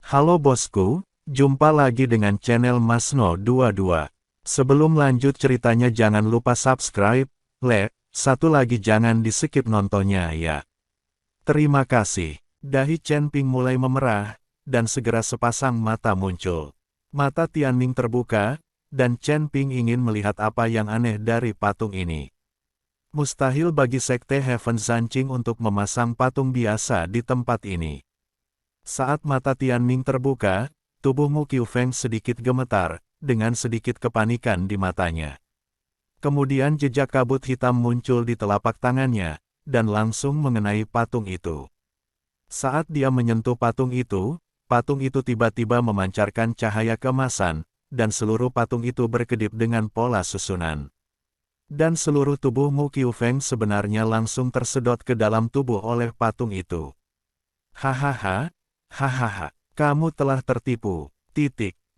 Halo bosku, jumpa lagi dengan channel Masno22. Sebelum lanjut ceritanya jangan lupa subscribe, like, satu lagi jangan di skip nontonnya ya. Terima kasih. Dahi Chen Ping mulai memerah, dan segera sepasang mata muncul. Mata Tianming terbuka, dan Chen Ping ingin melihat apa yang aneh dari patung ini. Mustahil bagi Sekte Heaven Zanqing untuk memasang patung biasa di tempat ini. Saat mata Tianming terbuka, tubuh Mu Qiufeng sedikit gemetar, dengan sedikit kepanikan di matanya. Kemudian jejak kabut hitam muncul di telapak tangannya, dan langsung mengenai patung itu. Saat dia menyentuh patung itu tiba-tiba memancarkan cahaya keemasan, dan seluruh patung itu berkedip dengan pola susunan. Dan seluruh tubuh Mu Qiufeng sebenarnya langsung tersedot ke dalam tubuh oleh patung itu. Hahaha. Hahaha, kamu telah tertipu.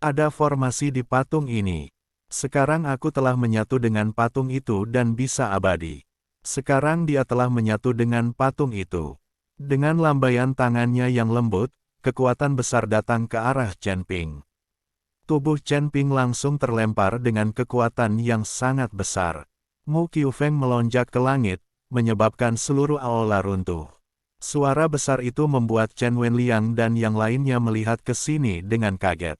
Ada formasi di patung ini. Sekarang aku telah menyatu dengan patung itu dan bisa abadi. Sekarang dia telah menyatu dengan patung itu. Dengan lambaian tangannya yang lembut, kekuatan besar datang ke arah Chen Ping. Tubuh Chen Ping langsung terlempar dengan kekuatan yang sangat besar. Mu Qiufeng melonjak ke langit, menyebabkan seluruh aula runtuh. Suara besar itu membuat Chen Wenliang dan yang lainnya melihat ke sini dengan kaget.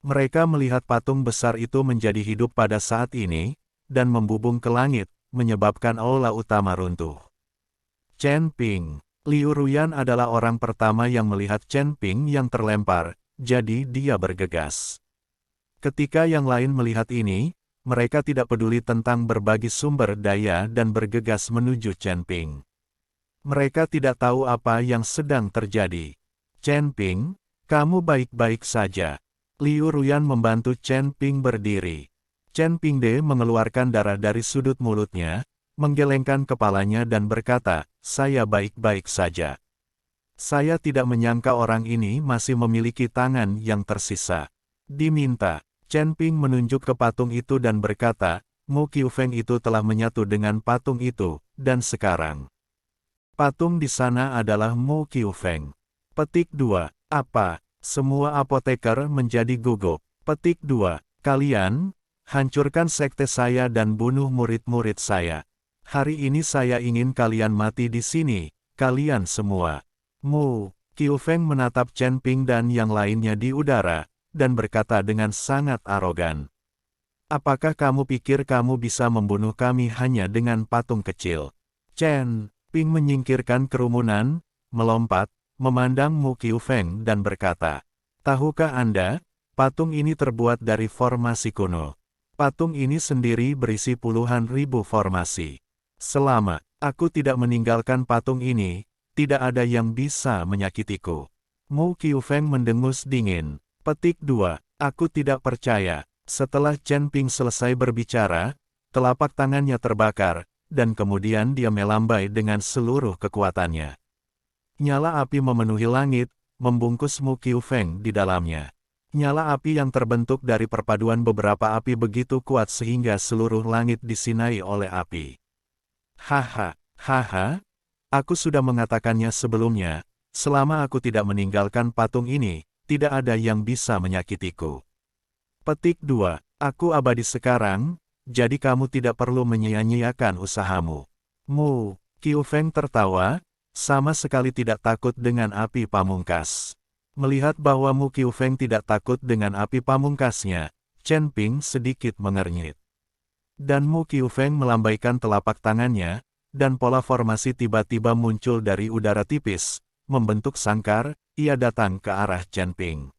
Mereka melihat patung besar itu menjadi hidup pada saat ini, dan membubung ke langit, menyebabkan aula utama runtuh. Chen Ping. Liu Ruyan adalah orang pertama yang melihat Chen Ping yang terlempar, jadi dia bergegas. Ketika yang lain melihat ini, mereka tidak peduli tentang berbagi sumber daya dan bergegas menuju Chen Ping. Mereka tidak tahu apa yang sedang terjadi. Chen Ping, kamu baik-baik saja. Liu Ruyan membantu Chen Ping berdiri. Chen Pingde mengeluarkan darah dari sudut mulutnya, menggelengkan kepalanya dan berkata, saya baik-baik saja. Saya tidak menyangka orang ini masih memiliki tangan yang tersisa. Diminta, Chen Ping menunjuk ke patung itu dan berkata, Mu Qiufeng itu telah menyatu dengan patung itu, dan sekarang patung di sana adalah Mu Qiufeng. Petik 2. Apa? Semua apoteker menjadi gugup. Petik 2. Kalian, hancurkan sekte saya dan bunuh murid-murid saya. Hari ini saya ingin kalian mati di sini, kalian semua. Mu Qiufeng menatap Chen Ping dan yang lainnya di udara, dan berkata dengan sangat arogan. Apakah kamu pikir kamu bisa membunuh kami hanya dengan patung kecil? Chen Ping menyingkirkan kerumunan, melompat, memandang Mu Qiufeng dan berkata, tahukah Anda, patung ini terbuat dari formasi kuno. Patung ini sendiri berisi puluhan ribu formasi. Selama aku tidak meninggalkan patung ini, tidak ada yang bisa menyakitiku. Mu Qiufeng mendengus dingin. Petik 2. Aku tidak percaya. Setelah Chen Ping selesai berbicara, telapak tangannya terbakar, dan kemudian dia melambai dengan seluruh kekuatannya. Nyala api memenuhi langit, membungkus Mu Qiufeng di dalamnya. Nyala api yang terbentuk dari perpaduan beberapa api begitu kuat sehingga seluruh langit disinai oleh api. Haha, haha, aku sudah mengatakannya sebelumnya, selama aku tidak meninggalkan patung ini, tidak ada yang bisa menyakitiku. Petik 2. Aku abadi sekarang, jadi kamu tidak perlu menyia-nyiakan usahamu. Mu Qiufeng tertawa, sama sekali tidak takut dengan api pamungkas. Melihat bahwa Mu Qiufeng tidak takut dengan api pamungkasnya, Chen Ping sedikit mengernyit. Dan Mu Qiufeng melambaikan telapak tangannya, dan pola formasi tiba-tiba muncul dari udara tipis, membentuk sangkar, ia datang ke arah Chen Ping.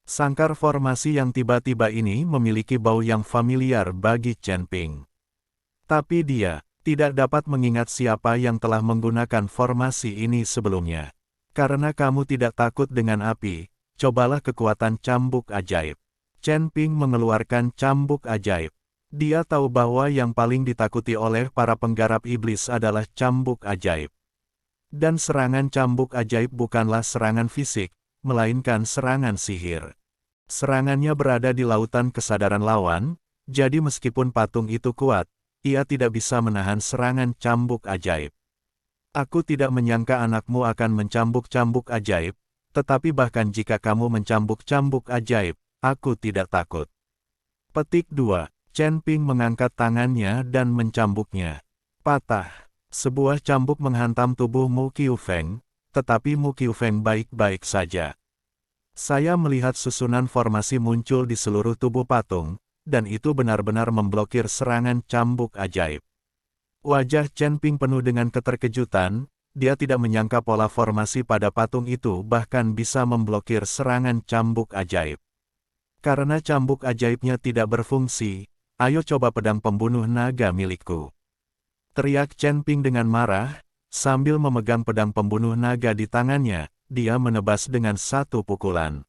Sangkar formasi yang tiba-tiba ini memiliki bau yang familiar bagi Chen Ping. Tapi dia tidak dapat mengingat siapa yang telah menggunakan formasi ini sebelumnya. Karena kamu tidak takut dengan api, cobalah kekuatan cambuk ajaib. Chen Ping mengeluarkan cambuk ajaib. Dia tahu bahwa yang paling ditakuti oleh para penggarap iblis adalah cambuk ajaib. Dan serangan cambuk ajaib bukanlah serangan fisik, melainkan serangan sihir. Serangannya berada di lautan kesadaran lawan, jadi meskipun patung itu kuat, ia tidak bisa menahan serangan cambuk ajaib. Aku tidak menyangka anakmu akan mencambuk cambuk ajaib, Tetapi bahkan jika kamu mencambuk-cambuk ajaib, aku tidak takut. Petik 2. Chen Ping mengangkat tangannya dan mencambuknya. Patah. Sebuah cambuk menghantam tubuh Mu Qiufeng, tetapi Mu Qiufeng baik-baik saja. Saya melihat susunan formasi muncul di seluruh tubuh patung, dan itu benar-benar memblokir serangan cambuk ajaib. Wajah Chen Ping penuh dengan keterkejutan, dia tidak menyangka pola formasi pada patung itu bahkan bisa memblokir serangan cambuk ajaib. Karena cambuk ajaibnya tidak berfungsi, ayo coba pedang pembunuh naga milikku. Teriak Chen Ping dengan marah, sambil memegang pedang pembunuh naga di tangannya, dia menebas dengan satu pukulan.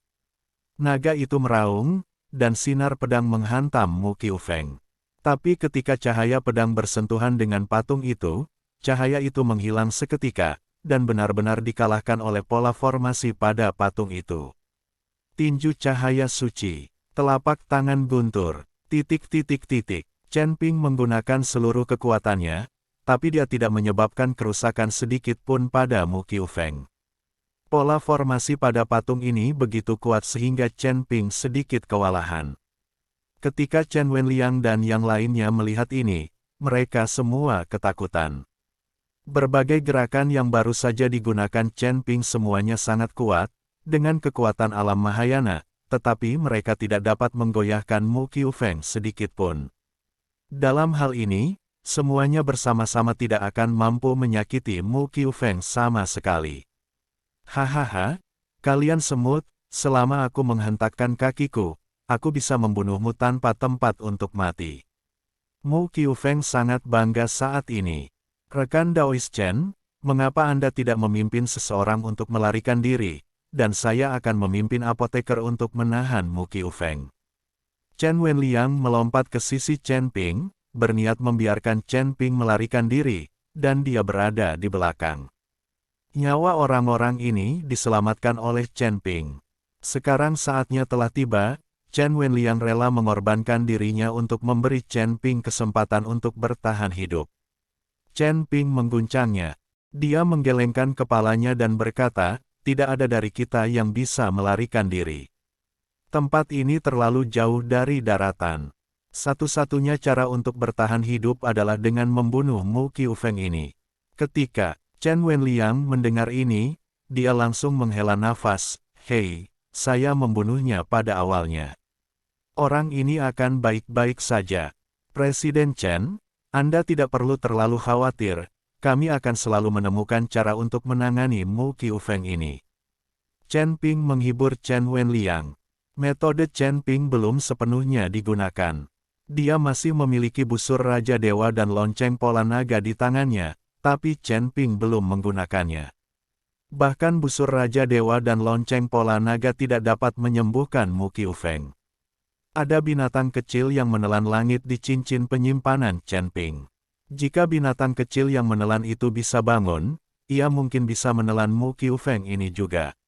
Naga itu meraung, dan sinar pedang menghantam Mu Qiufeng. Tapi ketika cahaya pedang bersentuhan dengan patung itu, cahaya itu menghilang seketika, dan benar-benar dikalahkan oleh pola formasi pada patung itu. Tinju cahaya suci, telapak tangan guntur, ... Chen Ping menggunakan seluruh kekuatannya, tapi dia tidak menyebabkan kerusakan sedikit pun pada Mu Qiufeng. Pola formasi pada patung ini begitu kuat sehingga Chen Ping sedikit kewalahan. Ketika Chen Wenliang dan yang lainnya melihat ini, mereka semua ketakutan. Berbagai gerakan yang baru saja digunakan Chen Ping semuanya sangat kuat, dengan kekuatan alam Mahayana, tetapi mereka tidak dapat menggoyahkan Mu Qiufeng sedikitpun. Dalam hal ini, semuanya bersama-sama tidak akan mampu menyakiti Mu Qiufeng sama sekali. Hahaha, kalian semut, selama aku menghentakkan kakiku, aku bisa membunuhmu tanpa tempat untuk mati. Mu Qiufeng sangat bangga saat ini. Rekan Daois Chen, mengapa Anda tidak memimpin seseorang untuk melarikan diri, dan saya akan memimpin apoteker untuk menahan Mu Qiufeng. Chen Wenliang melompat ke sisi Chen Ping, berniat membiarkan Chen Ping melarikan diri, dan dia berada di belakang. Nyawa orang-orang ini diselamatkan oleh Chen Ping. Sekarang saatnya telah tiba, Chen Wenliang rela mengorbankan dirinya untuk memberi Chen Ping kesempatan untuk bertahan hidup. Chen Ping mengguncangnya. Dia menggelengkan kepalanya dan berkata, tidak ada dari kita yang bisa melarikan diri. Tempat ini terlalu jauh dari daratan. Satu-satunya cara untuk bertahan hidup adalah dengan membunuh Mu Qiufeng ini. Ketika Chen Wenliang mendengar ini, dia langsung menghela nafas, hei, saya membunuhnya pada awalnya. Orang ini akan baik-baik saja. Presiden Chen, Anda tidak perlu terlalu khawatir, kami akan selalu menemukan cara untuk menangani Mu Qiufeng ini. Chen Ping menghibur Chen Wenliang. Metode Chen Ping belum sepenuhnya digunakan. Dia masih memiliki busur Raja Dewa dan lonceng pola naga di tangannya, tapi Chen Ping belum menggunakannya. Bahkan busur Raja Dewa dan lonceng pola naga tidak dapat menyembuhkan Mu Qiufeng. Ada binatang kecil yang menelan langit di cincin penyimpanan Chen Ping. Jika binatang kecil yang menelan itu bisa bangun, ia mungkin bisa menelan Mu Qiufeng ini juga.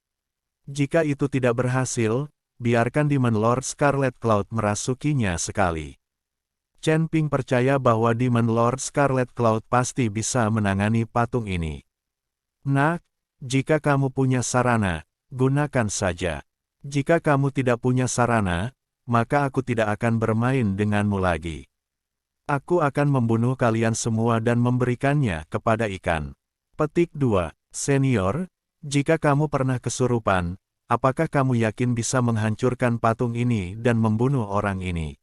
Jika itu tidak berhasil, biarkan Demon Lord Scarlet Cloud merasukinya sekali. Chen Ping percaya bahwa Demon Lord Scarlet Cloud pasti bisa menangani patung ini. Nak, jika kamu punya sarana, gunakan saja. Jika kamu tidak punya sarana, maka aku tidak akan bermain denganmu lagi. Aku akan membunuh kalian semua dan memberikannya kepada ikan. Petik 2. Senior, jika kamu pernah kesurupan, apakah kamu yakin bisa menghancurkan patung ini dan membunuh orang ini?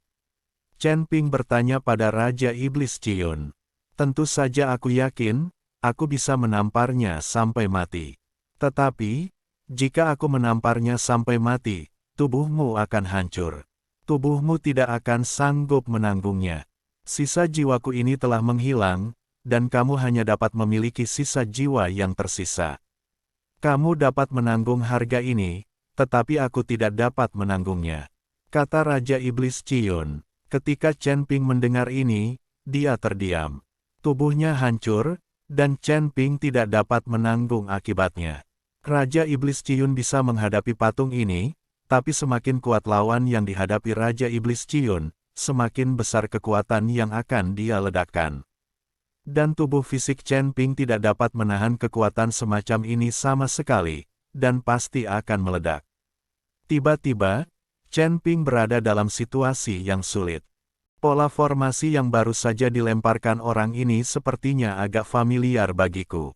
Chen Ping bertanya pada Raja Iblis Ciun. Tentu saja aku yakin, aku bisa menamparnya sampai mati. Tetapi, jika aku menamparnya sampai mati, tubuhmu akan hancur. Tubuhmu tidak akan sanggup menanggungnya. Sisa jiwaku ini telah menghilang, dan kamu hanya dapat memiliki sisa jiwa yang tersisa. Kamu dapat menanggung harga ini, tetapi aku tidak dapat menanggungnya, kata Raja Iblis Ciun. Ketika Chen Ping mendengar ini, dia terdiam. Tubuhnya hancur, dan Chen Ping tidak dapat menanggung akibatnya. Raja Iblis Ciun bisa menghadapi patung ini, tapi semakin kuat lawan yang dihadapi Raja Iblis Ciun, semakin besar kekuatan yang akan dia ledakkan. Dan tubuh fisik Chen Ping tidak dapat menahan kekuatan semacam ini sama sekali, dan pasti akan meledak. Tiba-tiba, Chen Ping berada dalam situasi yang sulit. Pola formasi yang baru saja dilemparkan orang ini sepertinya agak familiar bagiku.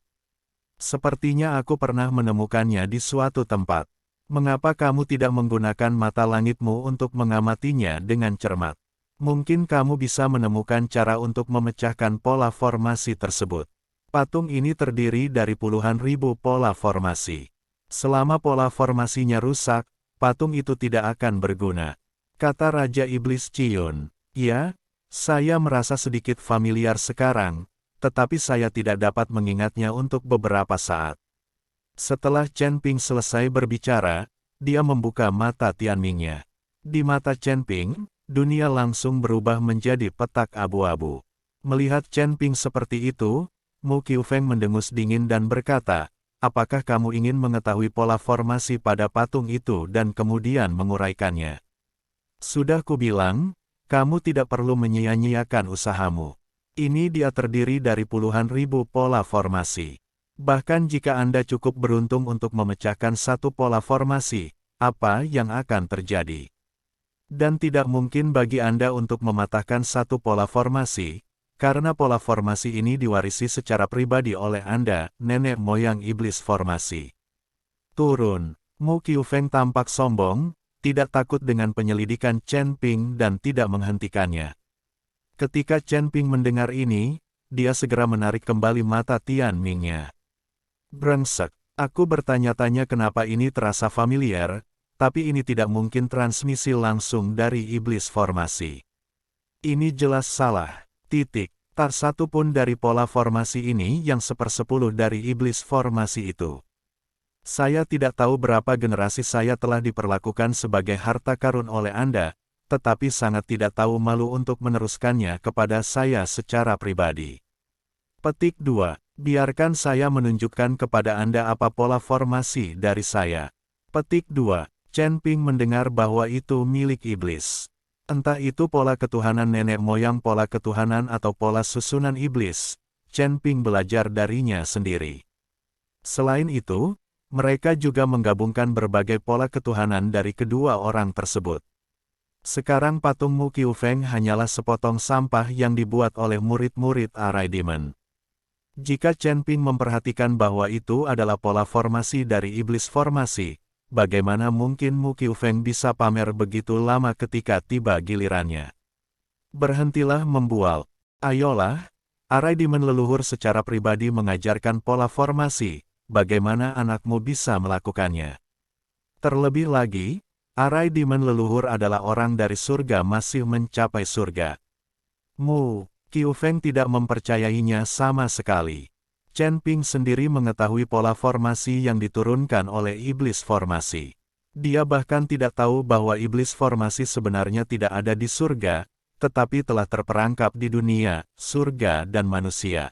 Sepertinya aku pernah menemukannya di suatu tempat. Mengapa kamu tidak menggunakan mata langitmu untuk mengamatinya dengan cermat? Mungkin kamu bisa menemukan cara untuk memecahkan pola formasi tersebut. Patung ini terdiri dari puluhan ribu pola formasi. Selama pola formasinya rusak, patung itu tidak akan berguna. Kata Raja Iblis Cion. Ya, saya merasa sedikit familiar sekarang, tetapi saya tidak dapat mengingatnya untuk beberapa saat. Setelah Chen Ping selesai berbicara, dia membuka mata Tianmingnya. Di mata Chen Ping, dunia langsung berubah menjadi petak abu-abu. Melihat Chen Ping seperti itu, Mu Qiufeng mendengus dingin dan berkata, apakah kamu ingin mengetahui pola formasi pada patung itu dan kemudian menguraikannya? Sudah kubilang, kamu tidak perlu menyia-nyiakan usahamu. Ini dia terdiri dari puluhan ribu pola formasi. Bahkan jika Anda cukup beruntung untuk memecahkan satu pola formasi, apa yang akan terjadi? Dan tidak mungkin bagi Anda untuk mematahkan satu pola formasi, karena pola formasi ini diwarisi secara pribadi oleh Anda, nenek moyang iblis formasi. Turun, Mu Qiufeng tampak sombong, tidak takut dengan penyelidikan Chen Ping dan tidak menghentikannya. Ketika Chen Ping mendengar ini, dia segera menarik kembali mata Tianmingnya. Brengsek, aku bertanya-tanya kenapa ini terasa familiar, tapi ini tidak mungkin transmisi langsung dari iblis formasi. Ini jelas salah, titik. Tak satu pun dari pola formasi ini yang 1/10 dari iblis formasi itu. Saya tidak tahu berapa generasi saya telah diperlakukan sebagai harta karun oleh Anda, tetapi sangat tidak tahu malu untuk meneruskannya kepada saya secara pribadi. Petik 2. Biarkan saya menunjukkan kepada Anda apa pola formasi dari saya. Petik 2. Chen Ping mendengar bahwa itu milik iblis. Entah itu pola ketuhanan nenek moyang pola ketuhanan atau pola susunan iblis, Chen Ping belajar darinya sendiri. Selain itu, mereka juga menggabungkan berbagai pola ketuhanan dari kedua orang tersebut. Sekarang patung Mu Qiufeng hanyalah sepotong sampah yang dibuat oleh murid-murid Arai Demon. Jika Chen Ping memperhatikan bahwa itu adalah pola formasi dari iblis formasi, bagaimana mungkin Mu Qiufeng bisa pamer begitu lama ketika tiba gilirannya? Berhentilah membual. Ayolah, Arai Demon leluhur secara pribadi mengajarkan pola formasi, bagaimana anakmu bisa melakukannya? Terlebih lagi, Arai Demon leluhur adalah orang dari surga masih mencapai surga. Mu Qiufeng tidak mempercayainya sama sekali. Chen Ping sendiri mengetahui pola formasi yang diturunkan oleh iblis formasi. Dia bahkan tidak tahu bahwa iblis formasi sebenarnya tidak ada di surga, tetapi telah terperangkap di dunia, surga dan manusia.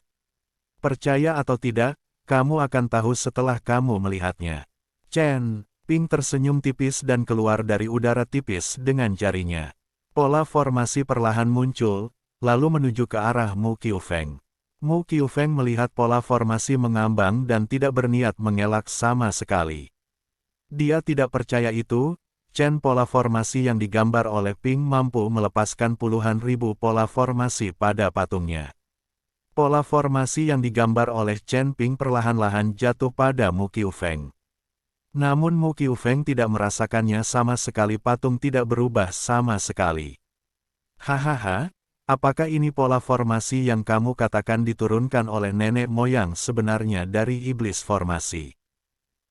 Percaya atau tidak, kamu akan tahu setelah kamu melihatnya. Chen Ping tersenyum tipis dan keluar dari udara tipis dengan jarinya. Pola formasi perlahan muncul, lalu menuju ke arah Mu Qiufeng. Mu Qiufeng melihat pola formasi mengambang dan tidak berniat mengelak sama sekali. Dia tidak percaya itu, Chen pola formasi yang digambar oleh Ping mampu melepaskan puluhan ribu pola formasi pada patungnya. Pola formasi yang digambar oleh Chen Ping perlahan-lahan jatuh pada Mu Qiufeng. Namun Mu Qiufeng tidak merasakannya sama sekali, patung tidak berubah sama sekali. Hahaha. Apakah ini pola formasi yang kamu katakan diturunkan oleh nenek moyang sebenarnya dari iblis formasi?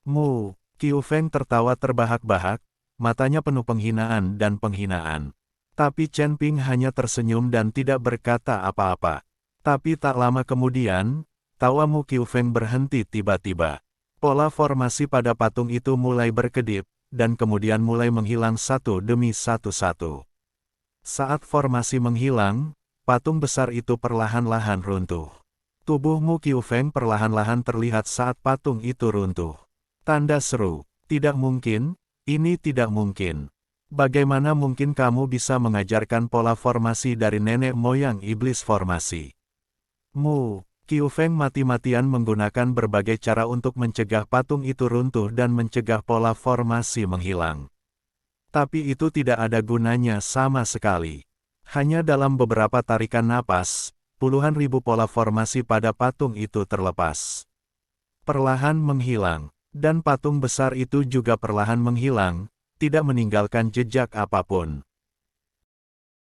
Mu Qiufeng tertawa terbahak-bahak, matanya penuh penghinaan dan penghinaan. Tapi Chen Ping hanya tersenyum dan tidak berkata apa-apa. Tapi tak lama kemudian, tawa Mu Qiufeng berhenti tiba-tiba. Pola formasi pada patung itu mulai berkedip, dan kemudian mulai menghilang satu demi satu. Saat formasi menghilang, patung besar itu perlahan-lahan runtuh. Tubuh Mu Qiufeng perlahan-lahan terlihat saat patung itu runtuh. Tanda seru, tidak mungkin, ini tidak mungkin. Bagaimana mungkin kamu bisa mengajarkan pola formasi dari nenek moyang iblis formasi? Mu Qiu Feng mati-matian menggunakan berbagai cara untuk mencegah patung itu runtuh dan mencegah pola formasi menghilang. Tapi itu tidak ada gunanya sama sekali. Hanya dalam beberapa tarikan napas, puluhan ribu pola formasi pada patung itu terlepas. Perlahan menghilang, dan patung besar itu juga perlahan menghilang, tidak meninggalkan jejak apapun.